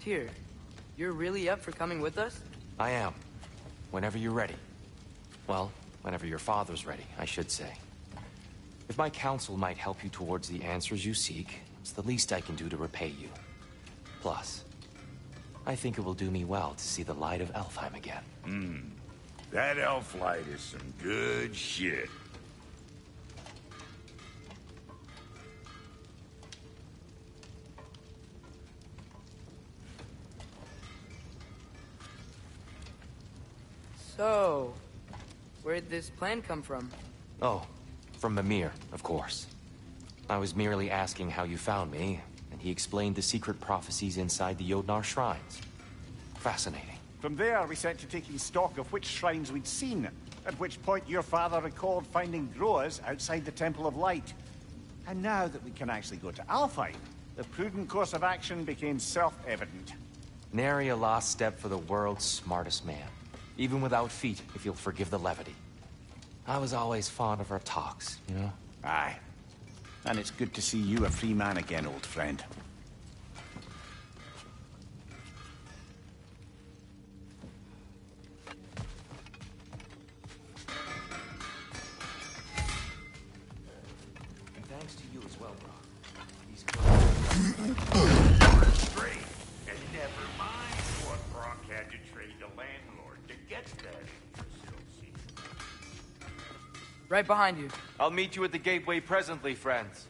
here. You're really up for coming with us? I am. Whenever you're ready. Well, whenever your father's ready, I should say. If my counsel might help you towards the answers you seek, it's the least I can do to repay you. Plus, I think it will do me well to see the light of Elfheim again. That elf light is some good shit. So, where'd this plan come from? Oh, from Mimir, of course. I was merely asking how you found me, and he explained the secret prophecies inside the Jotnar shrines. Fascinating. From there, we set to taking stock of which shrines we'd seen, at which point your father recalled finding Groas outside the Temple of Light. And now that we can actually go to Alfheim, the prudent course of action became self-evident. Nary a lost step for the world's smartest man. Even without feet, if you'll forgive the levity. I was always fond of our talks, you know? Aye. And it's good to see you a free man again, old friend. And thanks to you as well, bro. These Straight. And never mind what Brock had to trade the landlord to get that Yggdrasil seed. Right behind you. I'll meet you at the gateway presently, friends.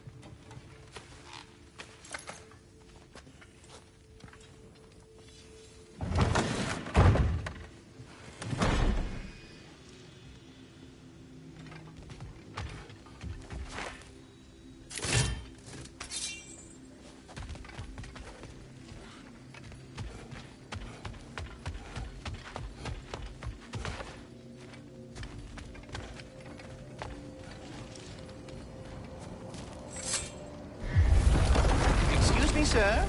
Sir?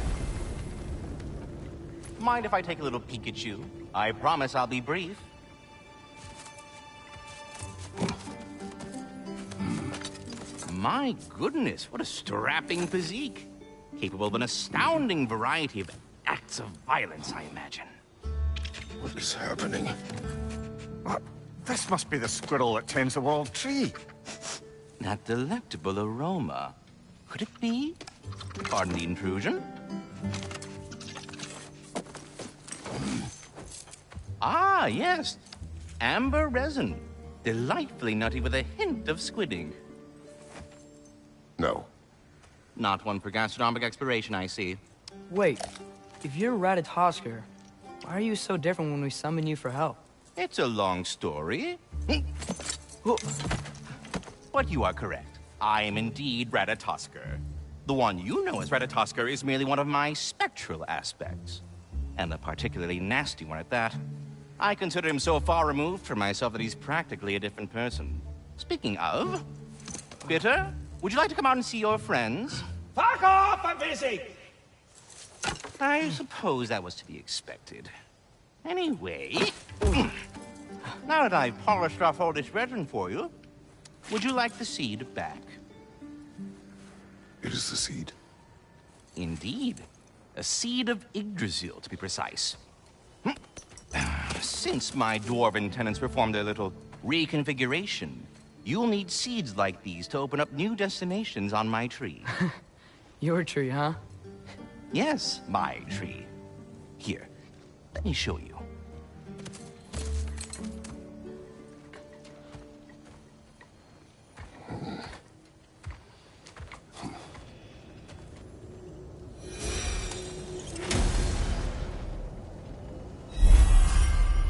Mind if I take a little peek at you? I promise I'll be brief. My goodness, what a strapping physique. Capable of an astounding variety of acts of violence, I imagine. What is happening? This must be the squirrel that tends the world tree. That delectable aroma. Could it be? Pardon the intrusion. Ah, yes. Amber resin. Delightfully nutty with a hint of squid ink. No. Not one for gastronomic exploration, I see. Wait, if you're Ratatoskr, why are you so different when we summon you for help? It's a long story. But you are correct. I am indeed Ratatoskr. The one you know as Ratatoskr is merely one of my spectral aspects. And a particularly nasty one at that. I consider him so far removed from myself that he's practically a different person. Speaking of... Bitter, would you like to come out and see your friends? Fuck off! I'm busy! I suppose that was to be expected. Anyway... now that I've polished off all this resin for you, would you like the seed back? It is the seed. Indeed. A seed of Yggdrasil, to be precise. Since my dwarven tenants performed their little reconfiguration, you'll need seeds like these to open up new destinations on my tree. Your tree, huh? Yes, my tree. Here, let me show you.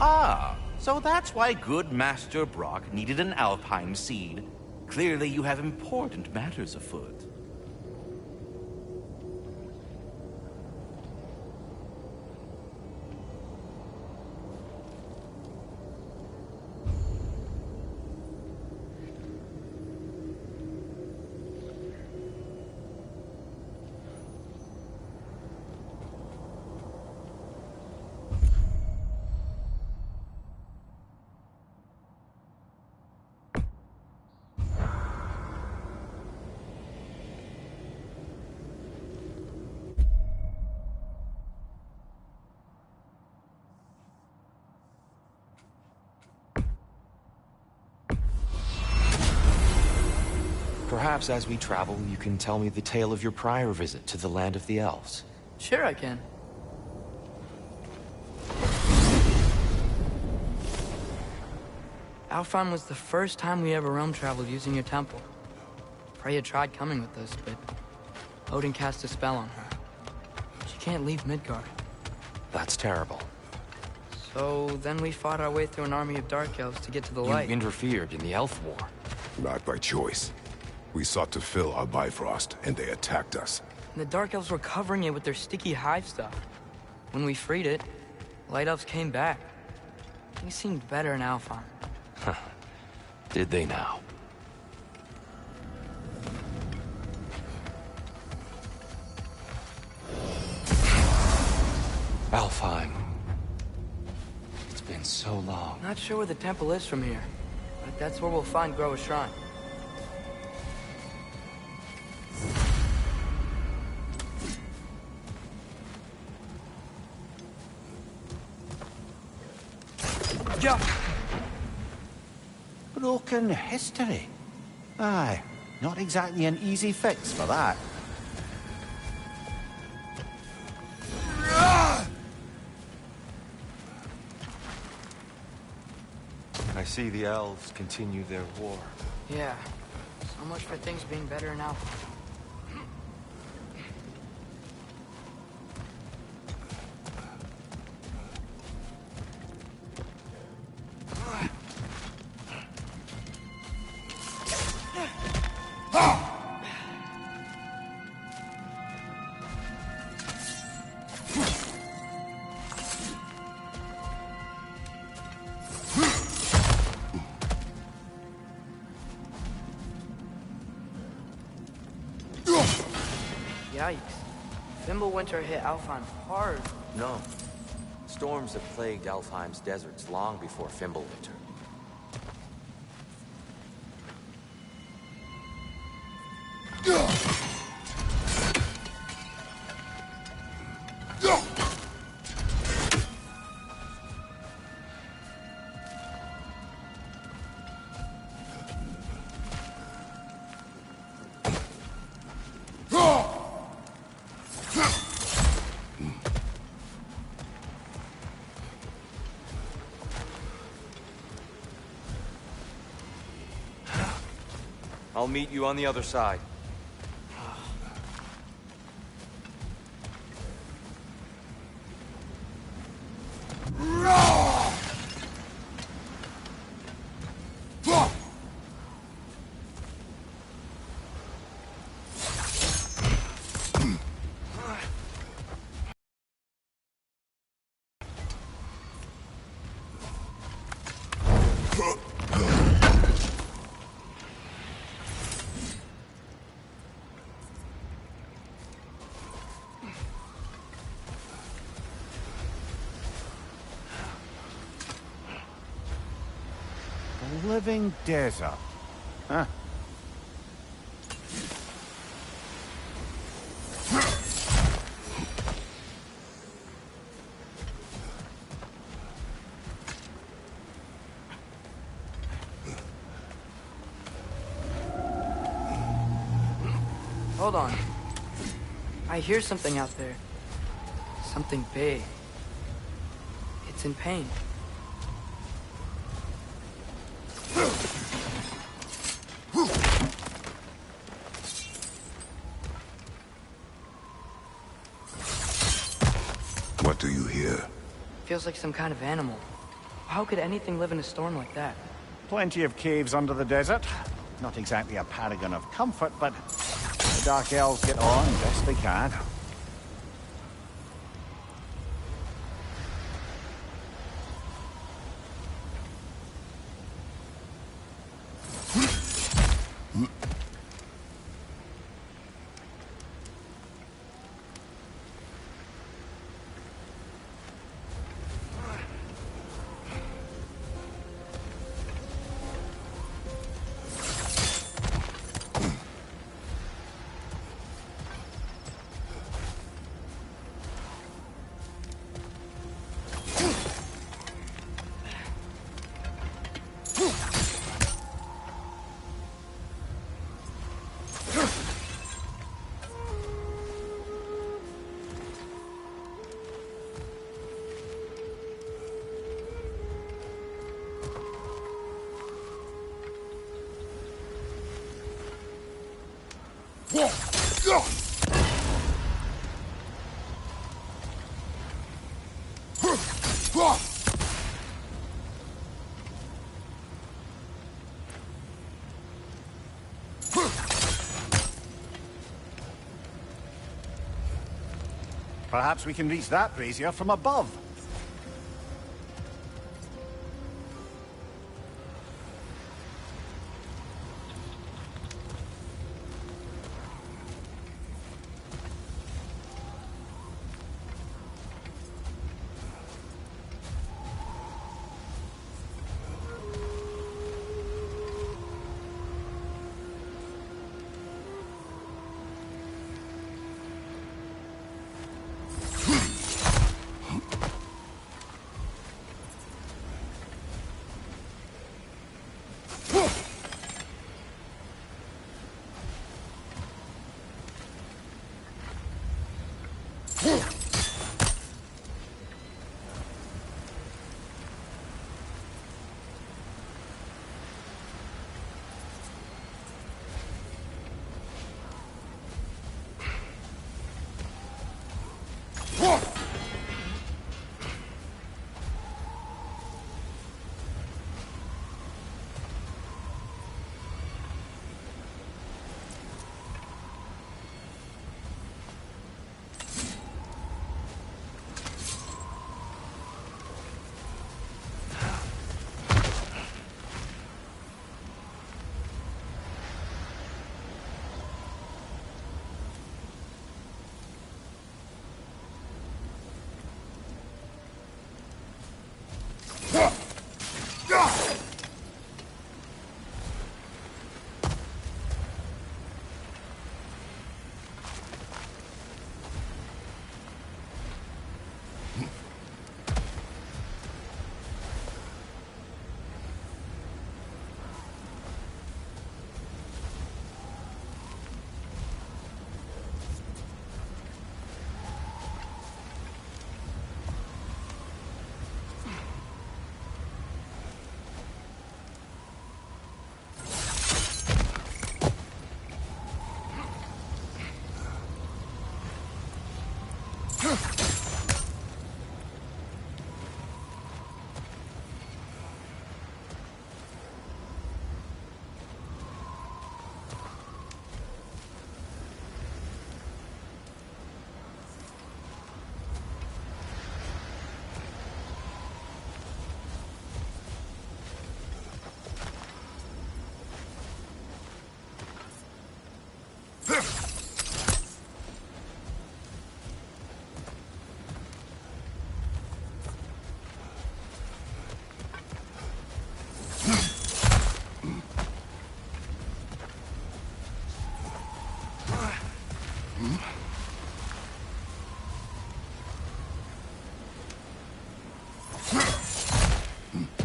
Ah, so that's why good Master Brock needed an Alfheim seed. Clearly you have important matters afoot. Perhaps as we travel, you can tell me the tale of your prior visit to the land of the elves. Sure I can. Alfheim was the first time we ever realm traveled using your temple. Freya tried coming with us, but Odin cast a spell on her. She can't leave Midgard. That's terrible. So then we fought our way through an army of dark elves to get to the You light. interfered in the elf war. Not by choice. We sought to fill our Bifrost, and they attacked us. And the dark elves were covering it with their sticky hive stuff. When we freed it, light elves came back. They seemed better in Alfheim. Did they now? Alfheim. It's been so long. Not sure where the temple is from here, but that's where we'll find Groa's shrine. Yeah. Broken history. Aye, not exactly an easy fix for that. I see the elves continue their war. Yeah. So much for things being better in Alfheim. Yikes. Fimbulwinter hit Alfheim hard. No. Storms have plagued Alfheim's deserts long before Fimbulwinter. I'll meet you on the other side. Living desert. Huh. Hold on. I hear something out there. Something big. It's in pain. What do you hear? Feels like some kind of animal. How could anything live in a storm like that? Plenty of caves under the desert. Not exactly a paragon of comfort, but the Dark Elves get on best they can. Perhaps we can reach that brazier from above.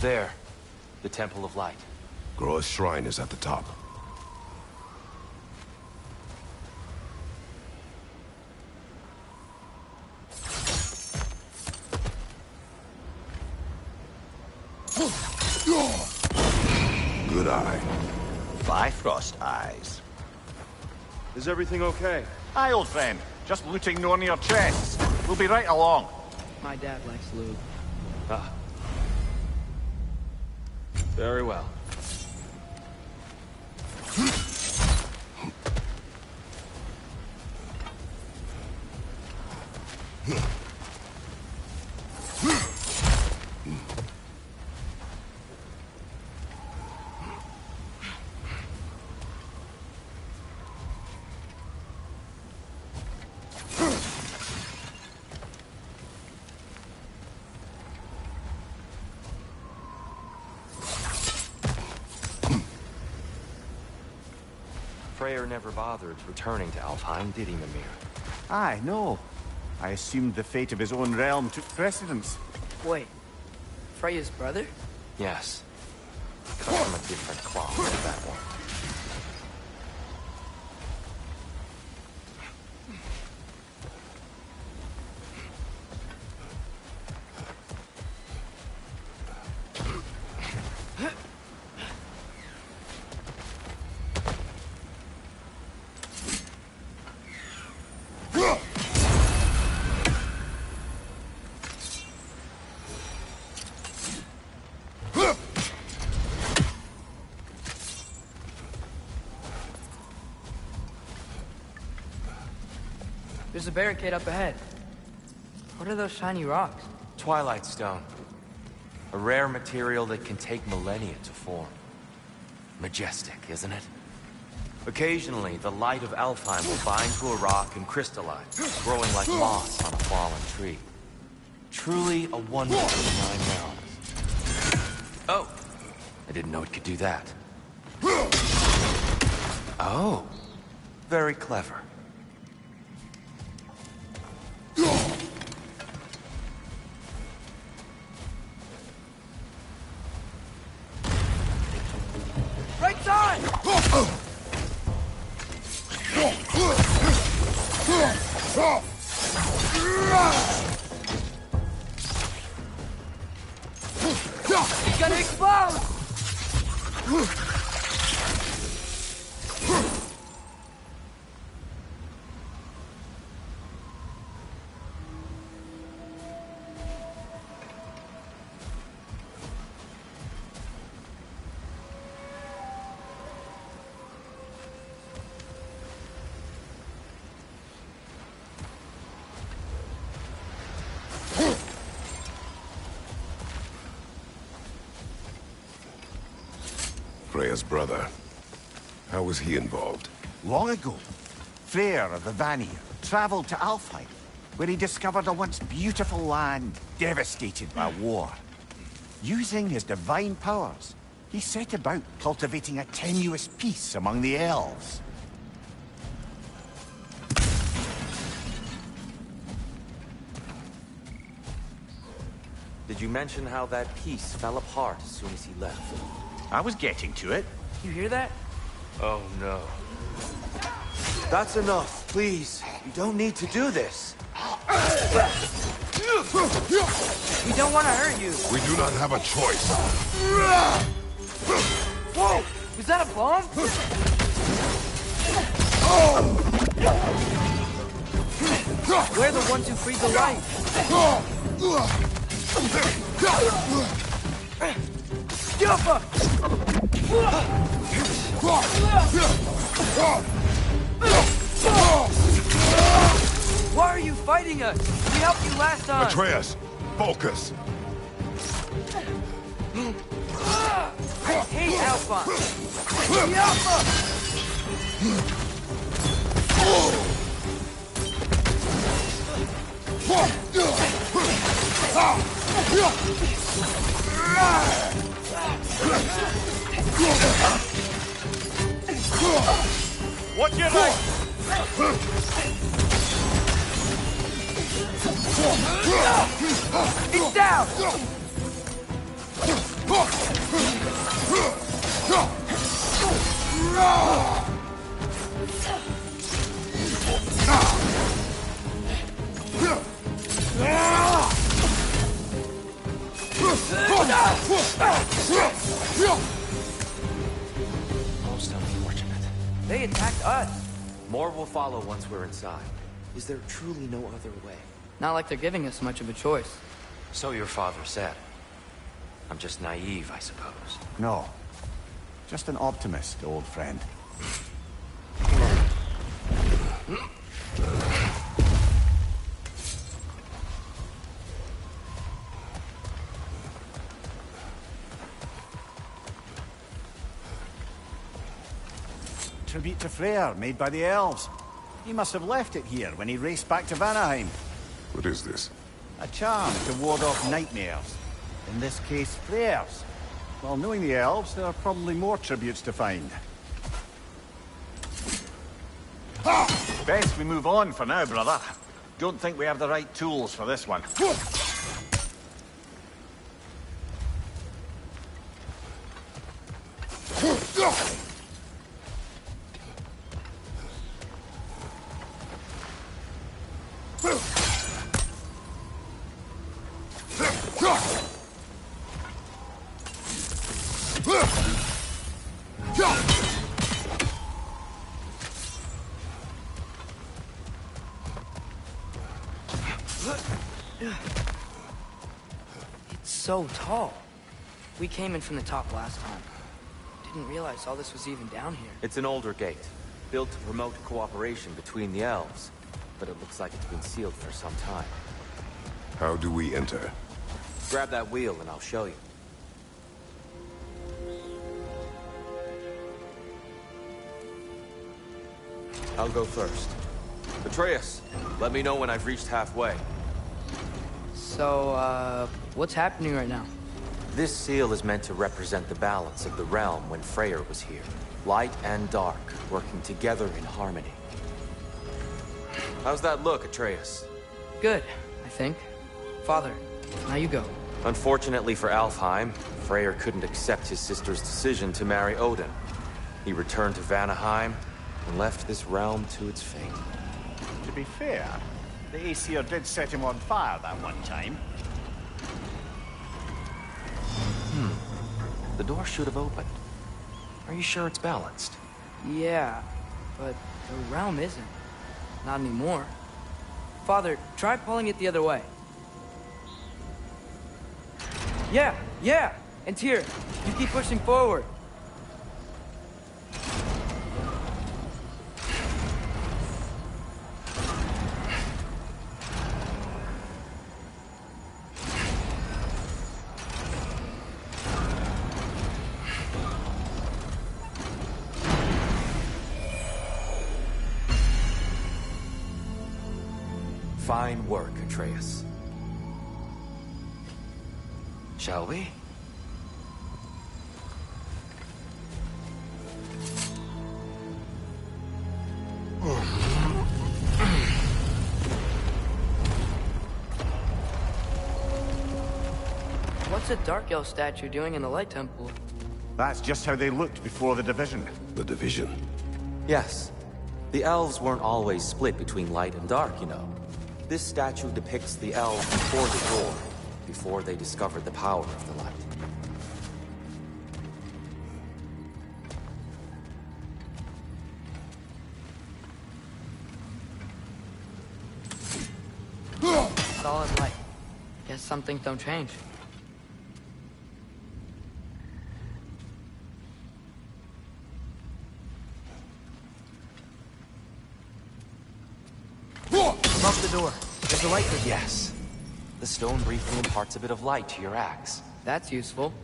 There. The Temple of Light. Groa's shrine is at the top. Good eye. Bifrost eyes. Is everything okay? Aye, old friend. Just looting no near chests. We'll be right along. My dad likes lube. Ah. Very well. Freya never bothered returning to Alfheim, did he, Mimir? Aye, no. I assumed the fate of his own realm took precedence. Wait, Freya's brother? Yes. Cut from a different cloth than that one. There's a barricade up ahead. What are those shiny rocks? Twilight Stone. A rare material that can take millennia to form. Majestic, isn't it? Occasionally, the light of Alfheim will bind to a rock and crystallize, growing like moss on a fallen tree. Truly a wonder of the Nine Realms. Oh! I didn't know it could do that. Oh! Very clever. Right side! It's gonna explode! Freya's brother. How was he involved? Long ago, Freya of the Vanir traveled to Alfheim, where he discovered a once beautiful land devastated by war. Using his divine powers, he set about cultivating a tenuous peace among the elves. Did you mention how that piece fell apart as soon as he left? I was getting to it. You hear that? Oh no. That's enough, please. You don't need to do this. We don't want to hurt you. We do not have a choice. Whoa! Was that a bomb? We're the ones who freed the light. Jumper! Why are you fighting us? We helped you last time. Atreus, focus. I hate Alpha. Watch your leg! It's down! Most unfortunate. They attacked us. More will follow once we're inside. Is there truly no other way? Not like they're giving us much of a choice. So your father said. I'm just naive, I suppose. No. Just an optimist, old friend. Tribute to Freya, made by the elves. He must have left it here when he raced back to Vanaheim. What is this? A charm to ward off nightmares. In this case, Freya's. Well, knowing the elves, there are probably more tributes to find. Best we move on for now, brother. Don't think we have the right tools for this one. It's so tall. We came in from the top last time. Didn't realize all this was even down here. It's an older gate, built to promote cooperation between the elves. but it looks like it's been sealed for some time. How do we enter? Grab that wheel and I'll show you. I'll go first. Atreus, let me know when I've reached halfway. So, what's happening right now? This seal is meant to represent the balance of the realm when Freya was here. Light and dark, working together in harmony. How's that look, Atreus? Good, I think. Father, now you go. Unfortunately for Alfheim, Freyr couldn't accept his sister's decision to marry Odin. He returned to Vanaheim and left this realm to its fate. To be fair, the Aesir did set him on fire that one time. The door should have opened. Are you sure it's balanced? Yeah, but the realm isn't. Not anymore. Father, try pulling it the other way. Yeah! And here, you keep pushing forward. Fine work, Atreus. Shall we? What's a Dark Elf statue doing in the Light Temple? That's just how they looked before the division. The division. Yes. The elves weren't always split between light and dark, you know. This statue depicts the elves before the door, before they discovered the power of the light. Solid light. Guess some things don't change. Above the door. There's a light there. Yes. The stone briefly imparts a bit of light to your axe. That's useful.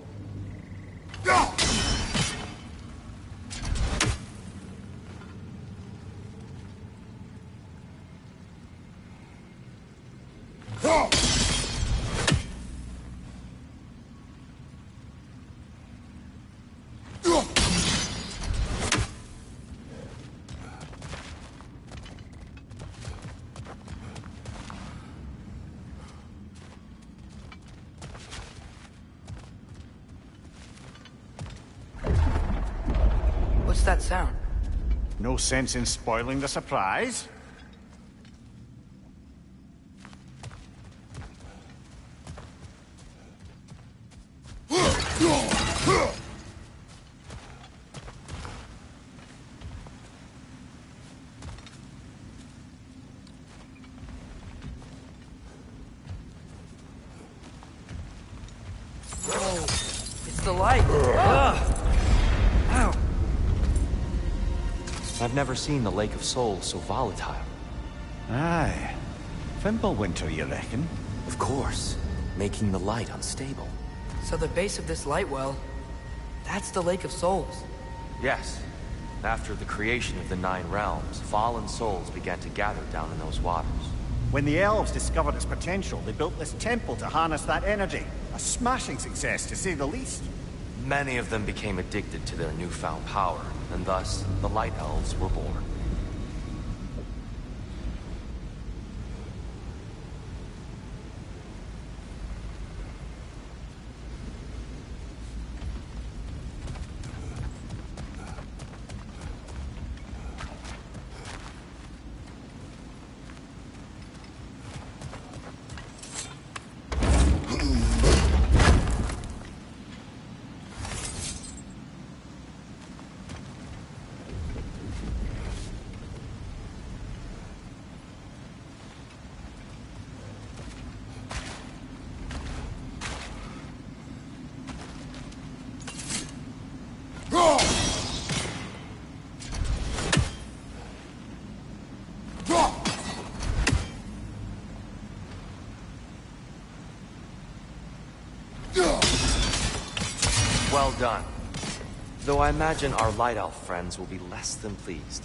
What's that sound? No sense in spoiling the surprise. Whoa! It's the light! Ugh! Ow! I've never seen the Lake of Souls so volatile. Aye. Fimbulwinter, you reckon? Of course, making the light unstable. So the base of this light well, that's the Lake of Souls. Yes. After the creation of the Nine Realms, fallen souls began to gather down in those waters. When the elves discovered its potential, they built this temple to harness that energy. A smashing success, to say the least. Many of them became addicted to their newfound power, and thus, the Light Elves were born. Well done. Though I imagine our Light Elf friends will be less than pleased.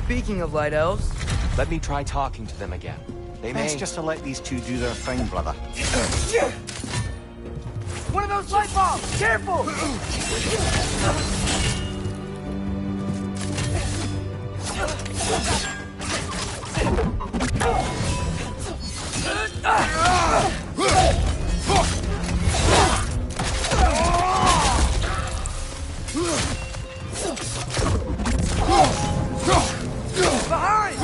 Speaking of light elves, Let me try talking to them again. They may... Best just to let these two do their thing, brother. One of those light bulbs! Careful! Behind!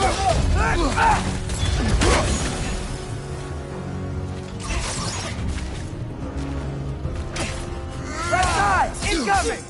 Right side! Incoming!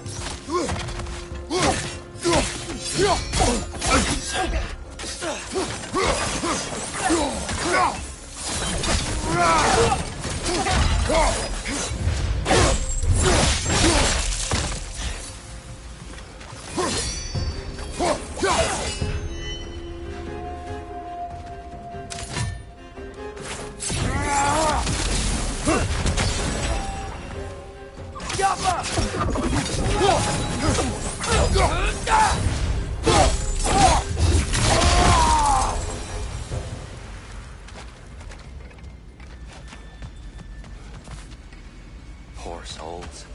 Poor souls.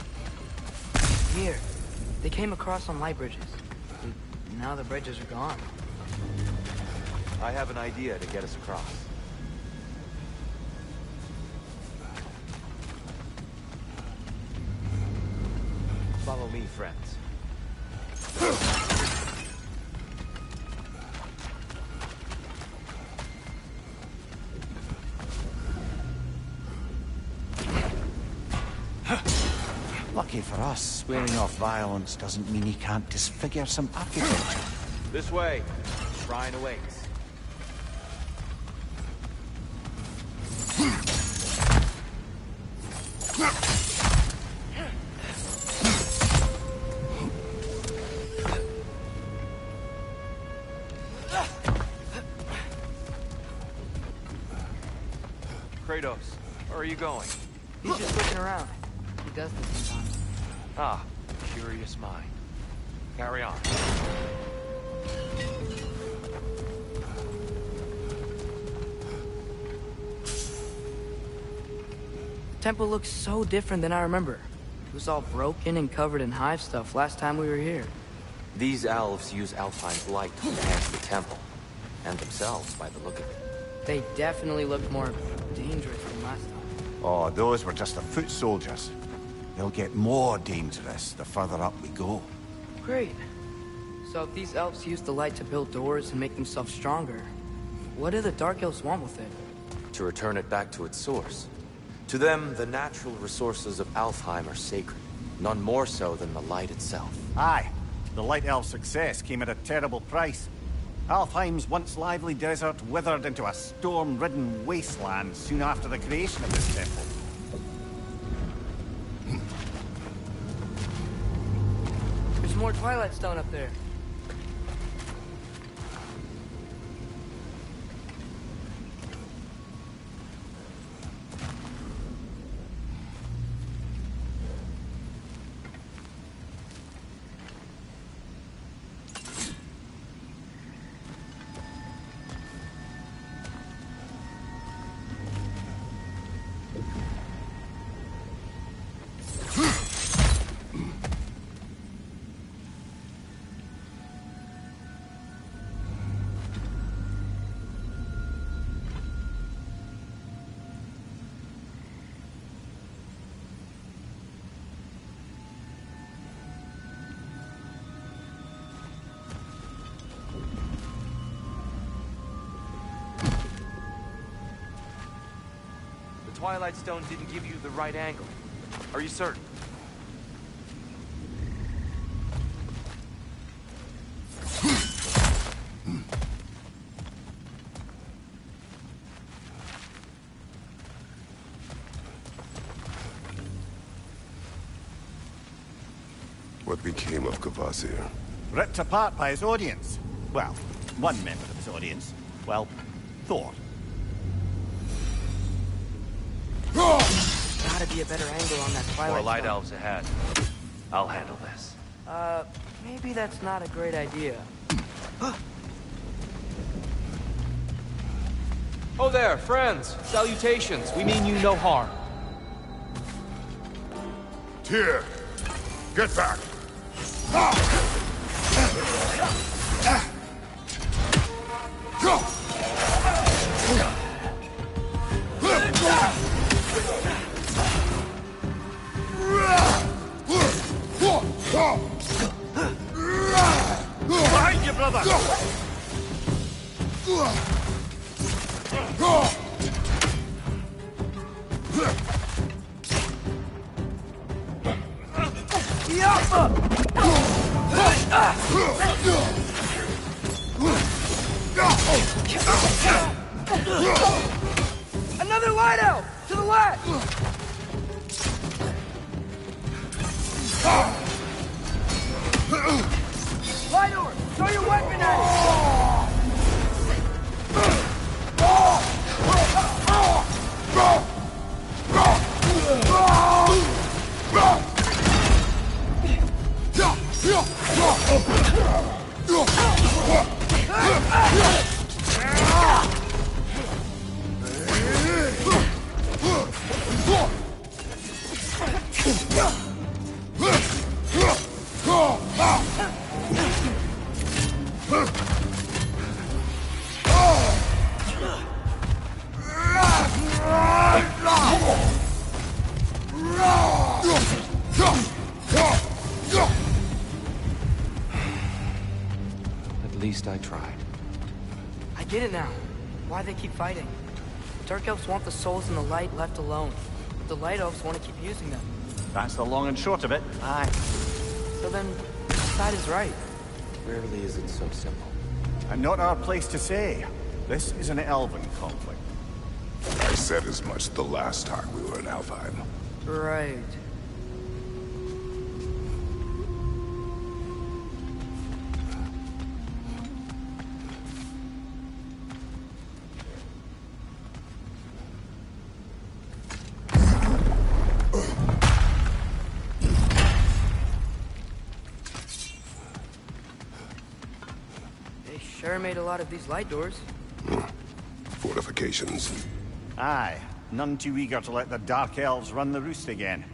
here. They came across on light bridges. But now the bridges are gone. I have an idea to get us across. Follow me, friends. Lucky for us, swearing off violence doesn't mean he can't disfigure some architecture. This way. Shrine awaits. Kratos, where are you going? He's just looking around. He does this sometimes. Ah, curious mind. Carry on. The temple looks so different than I remember. It was all broken and covered in hive stuff last time we were here. These elves use Alphine's light to enhance the temple. And themselves, by the look of it. They definitely look more dangerous than last time. Oh, those were just the foot soldiers. They'll get more dangerous the further up we go. Great. So if these elves use the light to build doors and make themselves stronger, what do the Dark Elves want with it? To return it back to its source. To them, the natural resources of Alfheim are sacred. None more so than the light itself. Aye, the Light Elf success came at a terrible price. Alfheim's once lively desert withered into a storm-ridden wasteland soon after the creation of this temple. There's more Twilight Stone up there. Twilight Stone didn't give you the right angle. Are you certain? What became of Kvasir? Ripped apart by his audience. Well, one member of his audience. Well, Thor. Gotta be a better angle on that Twilight More light Stone. elves ahead. I'll handle this. Maybe that's not a great idea. Oh there, friends. Salutations. We mean you no harm. Tyr! Get back! Behind you, brother! Another light elf! To the left! Light orb! Throw your weapon at At least I tried. I get it now. Why they keep fighting. Dark elves want the souls in the light left alone. But the light elves want to keep using them. That's the long and short of it. Aye. So then, which side is right? Rarely is it so simple. And not our place to say. This is an elven conflict. I said as much the last time we were in Alfheim. Right. They sure made a lot of these light doors. Fortifications. Aye. None too eager to let the Dark Elves run the roost again.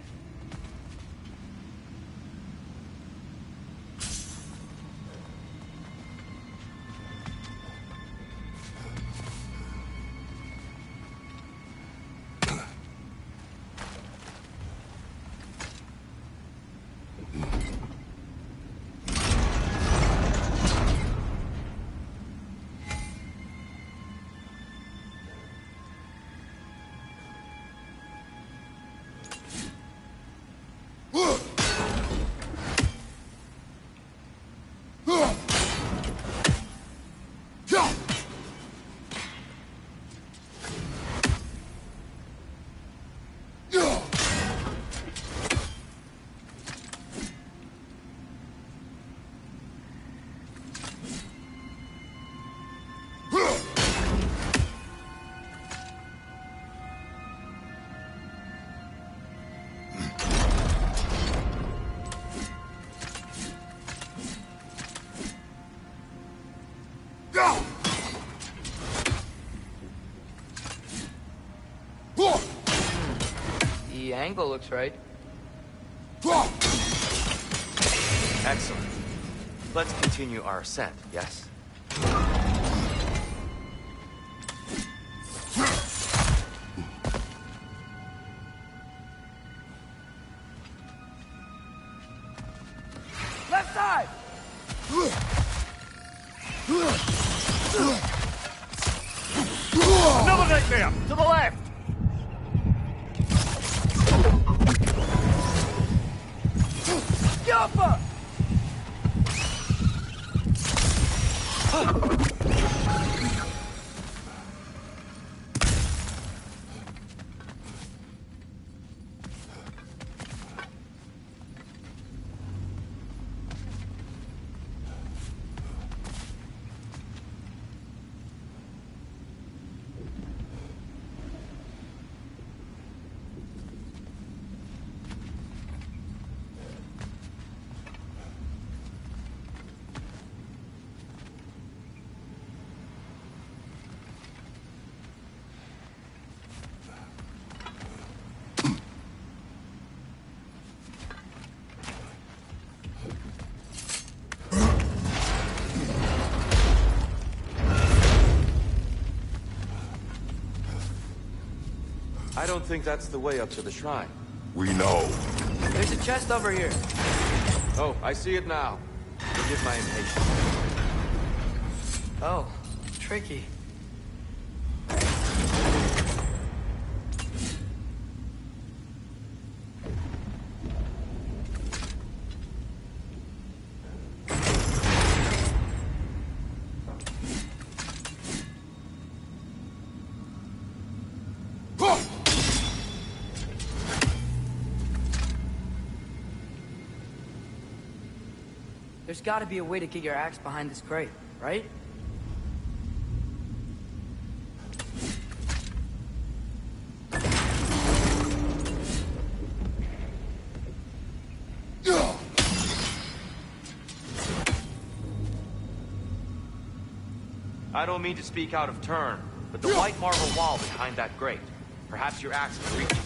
The angle looks right. Excellent. Let's continue our ascent, yes? Left side! Another right there! To the left! Jumper! I don't think that's the way up to the shrine. We know. There's a chest over here. Oh, I see it now. Forgive my impatience. Oh, tricky. There's gotta be a way to get your axe behind this crate, right? I don't mean to speak out of turn, but the white marble wall behind that grate. Perhaps your axe can reach it.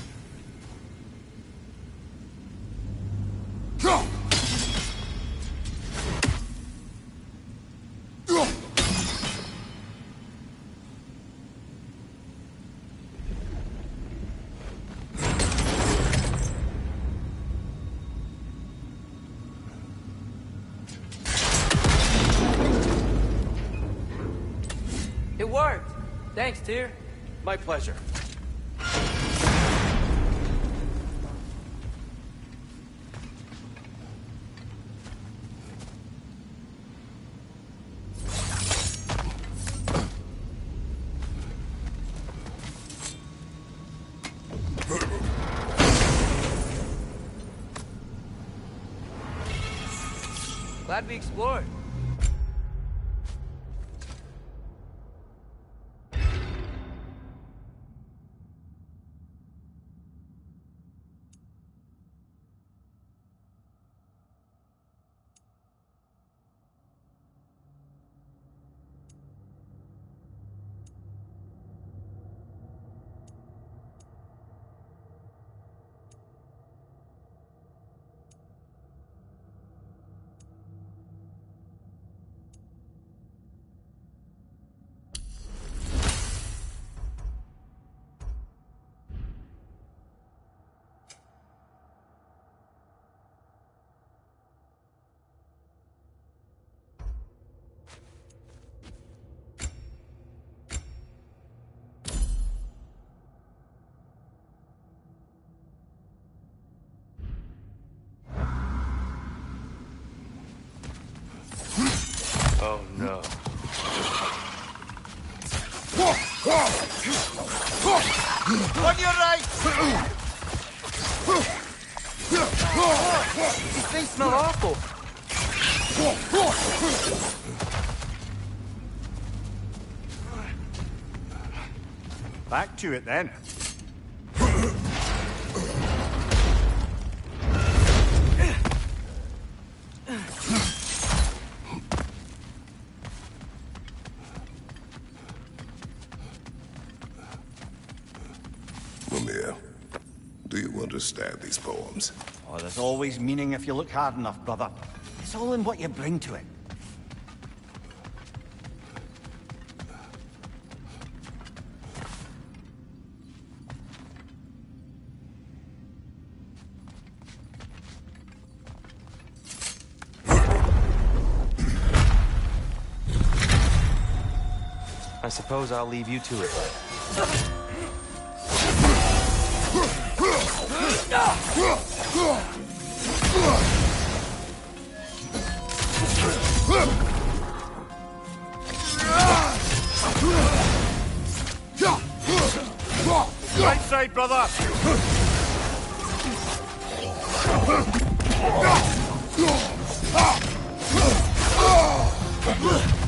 It worked! Thanks, Tyr. My pleasure. Glad we explored. Oh no. On your right! These things smell awful. Back to it then. Do you understand these poems? Oh, there's always meaning if you look hard enough, brother. It's all in what you bring to it. I suppose I'll leave you to it. Right side, brother!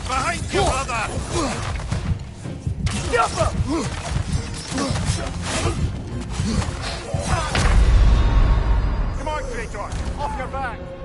Behind you, brother! Come on, Kratos! Off your back!